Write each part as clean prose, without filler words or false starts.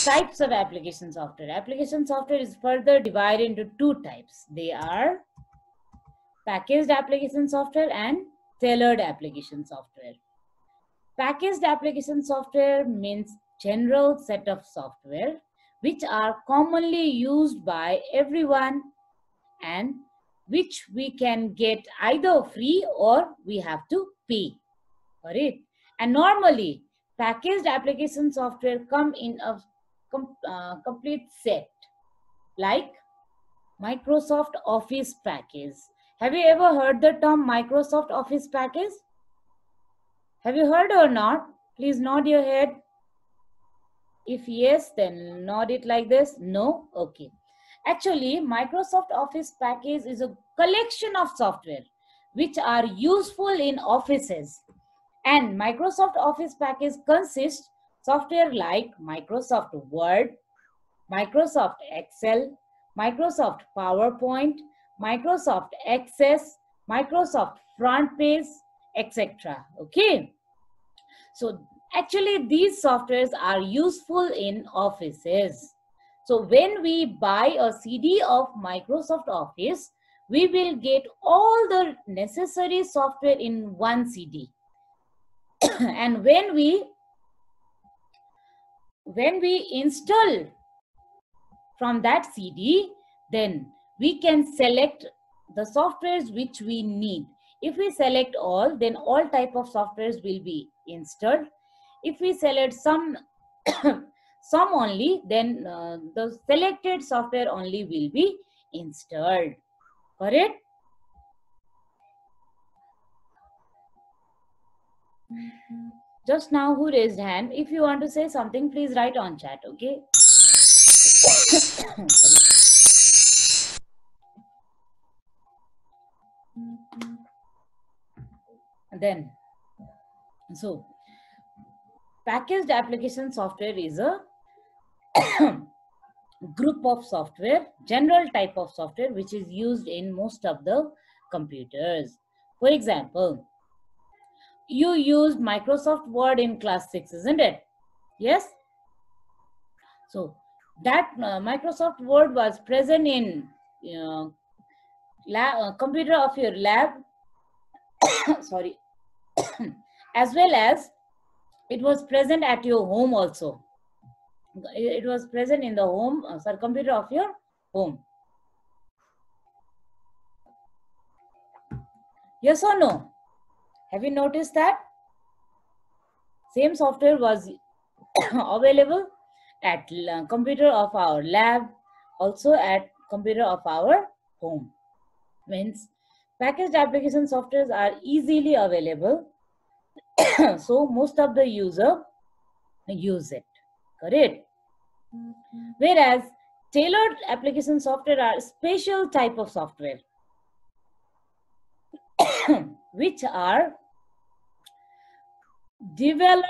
Types of application software. Application software is further divided into two types. They are packaged application software and tailored application software. Packaged application software means general set of software which are commonly used by everyone and which we can get either free or we have to pay for it. And normally packaged application software come in a complete set like Microsoft Office package. Have you ever heard the term Microsoft Office package? Have you heard or not? Please nod your head. If yes, then nod it like this. No? Okay. Actually, Microsoft Office package is a collection of software which are useful in offices. And Microsoft Office package consists software like Microsoft Word, Microsoft Excel, Microsoft PowerPoint, Microsoft Access, Microsoft Front Page, etc. Okay. So actually these softwares are useful in offices. So when we buy a CD of Microsoft Office, we will get all the necessary software in one CD. And when we install from that CD, then we can select the softwares which we need. If we select all, then all type of softwares will be installed. If we select some some only, then the selected software only will be installed. Correct? Just now who raised hand? If you want to say something, please write on chat, okay? Then, so packaged application software is a group of software, general type of software which is used in most of the computers. For example, you used Microsoft Word in class 6, isn't it? Yes? So that Microsoft Word was present in computer of your lab, sorry, as well as it was present at your home also. It was present in the home, computer of your home. Yes or no? Have you noticed that? Same software was available at computer of our lab, also at computer of our home. Means packaged application softwares are easily available, so most of the user use it. Correct? Whereas tailored application software are special type of software which are developed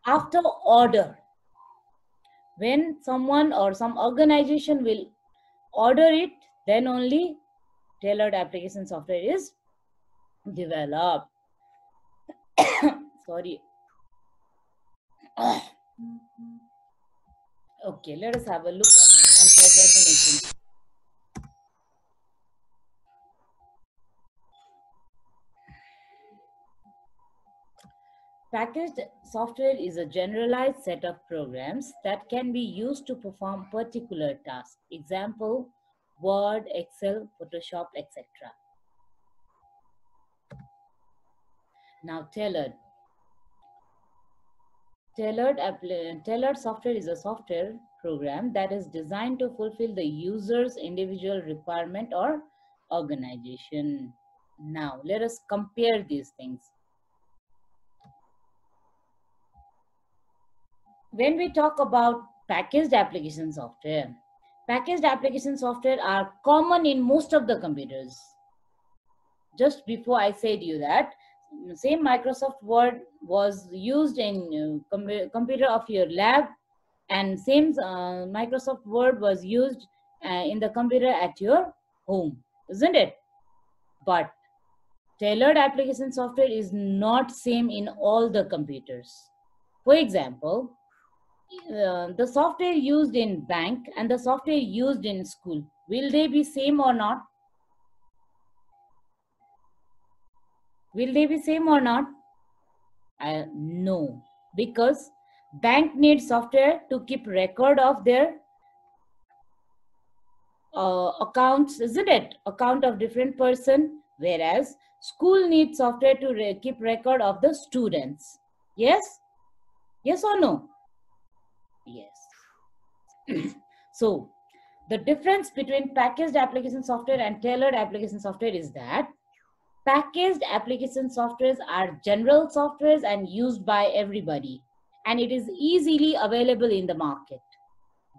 after order. When someone or some organization will order it, then only tailored application software is developed. Sorry. Okay, let us have a look on the definition. Packaged software is a generalized set of programs that can be used to perform particular tasks. Example, Word, Excel, Photoshop, etc. Now, tailored. Tailored software is a software program that is designed to fulfill the user's individual requirement or organization. Now, let us compare these things. When we talk about packaged application software are common in most of the computers. Just before I said you that same Microsoft Word was used in computer of your lab, and same Microsoft Word was used in the computer at your home, isn't it? But tailored application software is not same in all the computers. For example, the software used in bank and the software used in school, will they be same or not? Will they be same or not? No, because bank needs software to keep record of their accounts, isn't it? Account of different person, whereas school needs software to keep record of the students. Yes? Yes or no? Yes. So, the difference between packaged application software and tailored application software is that packaged application softwares are general softwares and used by everybody, and it is easily available in the market.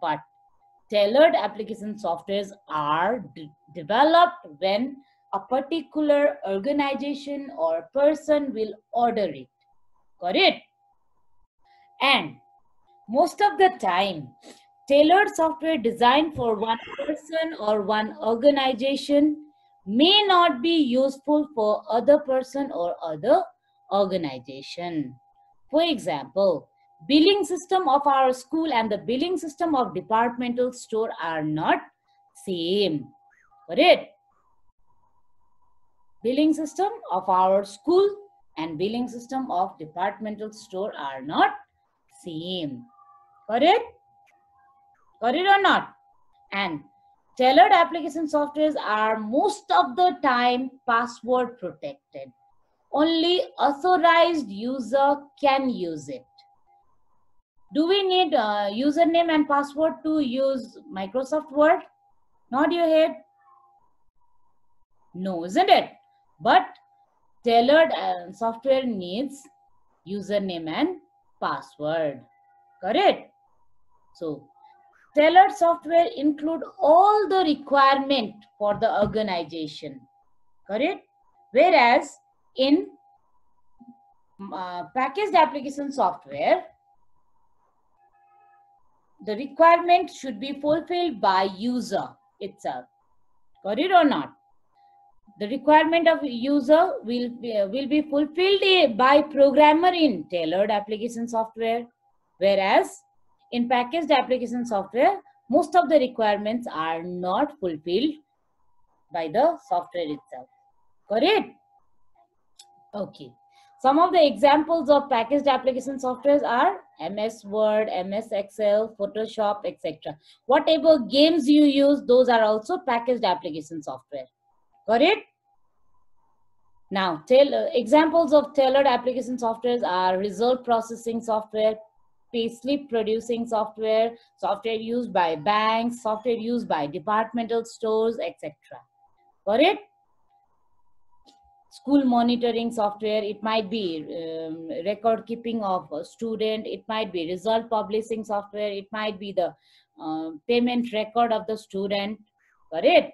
But tailored application softwares are developed when a particular organization or person will order it. Got it? And most of the time, tailored software designed for one person or one organization may not be useful for other person or other organization. For example, billing system of our school and the billing system of departmental store are not same. Correct? Billing system of our school and billing system of departmental store are not same. Correct? Got it or not? And tailored application softwares are most of the time password protected. Only authorized user can use it. Do we need a username and password to use Microsoft Word? Nod your head. No, isn't it? But tailored software needs username and password. Correct? So, tailored software include all the requirement for the organization. Correct? Whereas in packaged application software, the requirement should be fulfilled by user itself. Got it or not? The requirement of user will be fulfilled by programmer in tailored application software, whereas in packaged application software, most of the requirements are not fulfilled by the software itself. Correct? Okay. Some of the examples of packaged application softwares are MS Word, MS Excel, Photoshop, etc. Whatever games you use, those are also packaged application software. Got it? Now, examples of tailored application softwares are result processing software, payslip producing software, software used by banks, software used by departmental stores, etc. Got it? School monitoring software, it might be record keeping of a student, it might be result publishing software, it might be the payment record of the student. Got it?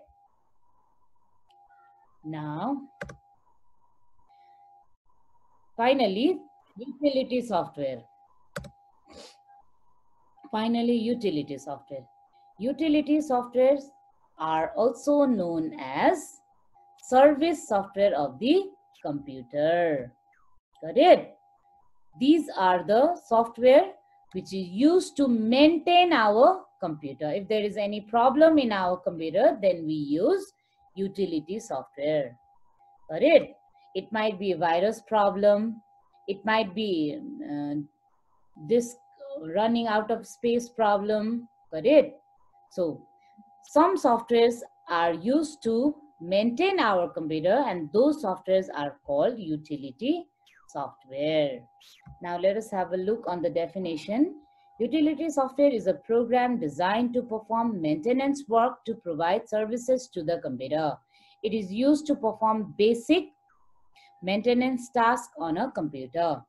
Now, finally, utility software. Finally, utility software. Utility softwares are also known as service software of the computer. Got it? These are the software which is used to maintain our computer. If there is any problem in our computer, then we use utility software. Got it? It might be a virus problem. It might be disk running out of space problem. Got it? So some softwares are used to maintain our computer, and those softwares are called utility software. Now let us have a look on the definition. Utility software is a program designed to perform maintenance work to provide services to the computer. It is used to perform basic maintenance tasks on a computer.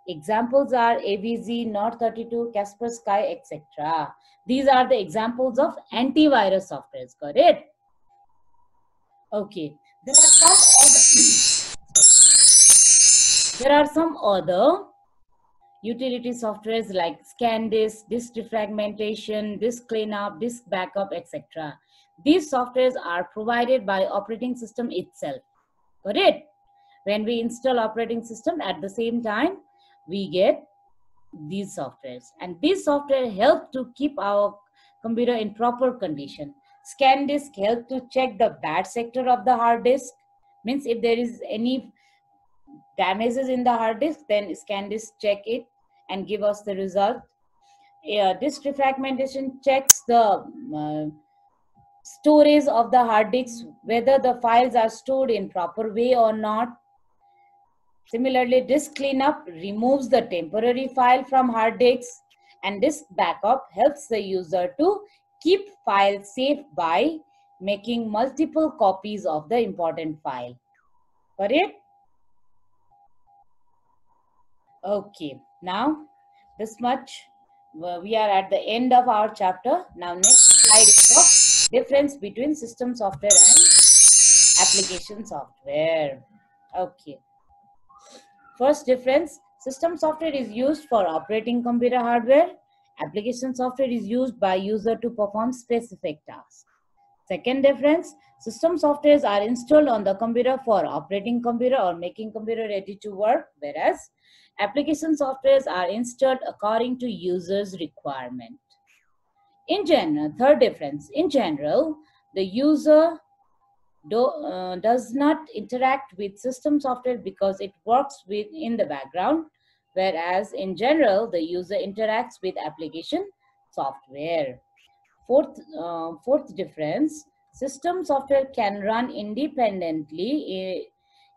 Examples are AVZ, North32, Kaspersky, etc. These are the examples of antivirus softwares. Got it? Okay. There are some other utility softwares like ScanDisk, disk defragmentation, disk cleanup, disk backup, etc. These softwares are provided by operating system itself. Got it? When we install operating system, at the same time, we get these softwares, and these software help to keep our computer in proper condition. ScanDisk help to check the bad sector of the hard disk. Means if there is any damages in the hard disk, then ScanDisk check it and give us the result. Disk refragmentation checks the storage of the hard disk, whether the files are stored in proper way or not. Similarly, disk cleanup removes the temporary file from hard disks, and disk backup helps the user to keep files safe by making multiple copies of the important file. Got it? Okay, now this much. We are at the end of our chapter. Now next slide is the difference between system software and application software. Okay. First difference, system software is used for operating computer hardware. Application software is used by user to perform specific tasks. Second difference, system softwares are installed on the computer for operating computer or making computer ready to work, whereas application softwares are installed according to user's requirement. In general, third difference, in general, the user does not interact with system software because it works in the background, whereas in general, the user interacts with application software. Fourth difference, system software can run independently.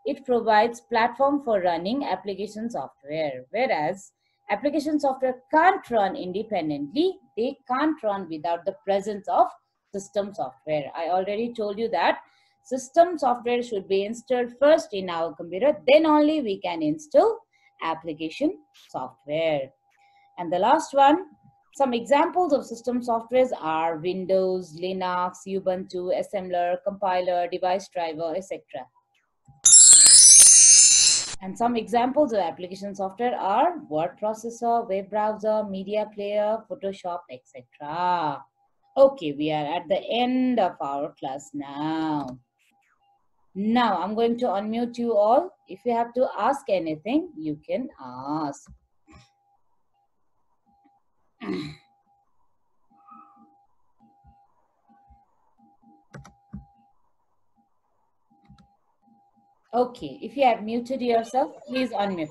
It provides platform for running application software, whereas application software can't run independently. They can't run without the presence of system software. I already told you that system software should be installed first in our computer, then only we can install application software. And the last one, some examples of system softwares are Windows, Linux, Ubuntu, assembler, compiler, device driver, etc. And some examples of application software are word processor, web browser, media player, Photoshop, etc. Okay, we are at the end of our class now. Now, I'm going to unmute you all. If you have to ask anything, you can ask. Okay, if you have muted yourself, please unmute.